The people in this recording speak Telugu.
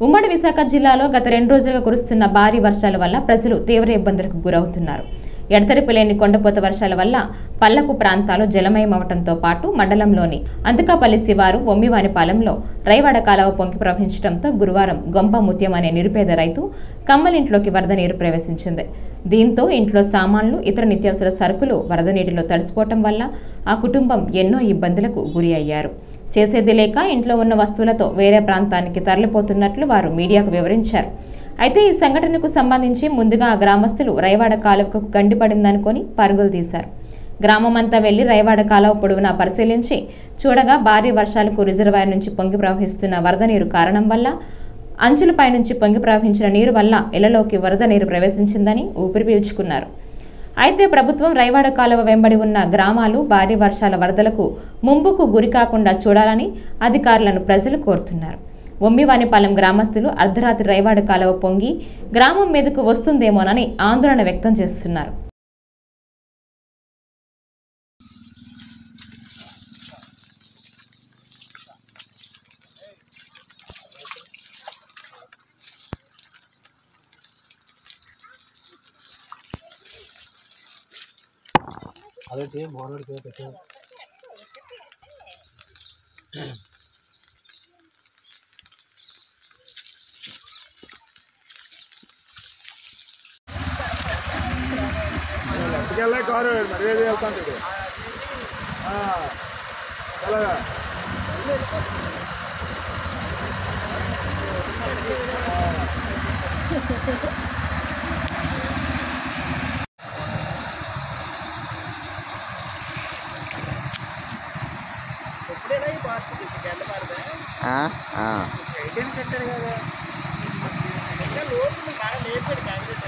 ఉమ్మడి విశాఖ జిల్లాలో గత 2 రోజులుగా కురుస్తున్న భారీ వర్షాల వల్ల ప్రజలు తీవ్ర ఇబ్బందులకు గురవుతున్నారు. ఎడతెరిపి లేని కొండపోత వర్షాల వల్ల పల్లపు ప్రాంతాలు జలమయమవడంతో పాటు మండలంలోని అంతకాపల్లి శివారు ఒమ్మివానిపాలెంలో రైవాడ కాలువ పొంగి ప్రవహించడంతో గురువారం గొంప ముత్యం అనే నిరుపేద రైతు కమ్మలింట్లోకి వరద నీరు ప్రవేశించింది. దీంతో ఇంట్లో సామాన్లు, ఇతర నిత్యావసర సరుకులు వరద నీటిలో తడిసిపోవటం వల్ల ఆ కుటుంబం ఎన్నో ఇబ్బందులకు గురి అయ్యారు. చేసేది లేక ఇంట్లో ఉన్న వస్తువులతో వేరే ప్రాంతానికి తరలిపోతున్నట్లు వారు మీడియాకు వివరించారు. అయితే ఈ సంఘటనకు సంబంధించి ముందుగా ఆ గ్రామస్తులు రైవాడ కాలువకు గండిపడిందనుకొని పరుగులు తీశారు. గ్రామమంతా వెళ్లి రైవాడ కాలువ పొడవునా పరిశీలించి చూడగా భారీ వర్షాలకు రిజర్వాయర్ నుంచి పొంగి ప్రవహిస్తున్న వరద నీరు కారణం వల్ల అంచులపై నుంచి పొంగి ప్రవహించిన నీరు వల్ల ఇళ్లలోకి వరద నీరు ప్రవేశించిందని ఊపిరి పీల్చుకున్నారు. అయితే ప్రభుత్వం రైవాడ కాలువ వెంబడి ఉన్న గ్రామాలు భారీ వర్షాల వరదలకు ముంపుకు గురికాకుండా చూడాలని అధికారులను ప్రజలు కోరుతున్నారు. ఒమ్మివానిపాలెం గ్రామస్తులు అర్ధరాత్రి రైవాడ కాలువ పొంగి గ్రామం మీదకు వస్తుందేమోనని ఆందోళన వ్యక్తం చేస్తున్నారు. అదే మోనోడి పెట్టాం. కారు మరి వెళ్తాను చాలా కట్టారు కదా లోటు బాగా లేపాడు కాంగ్రెస్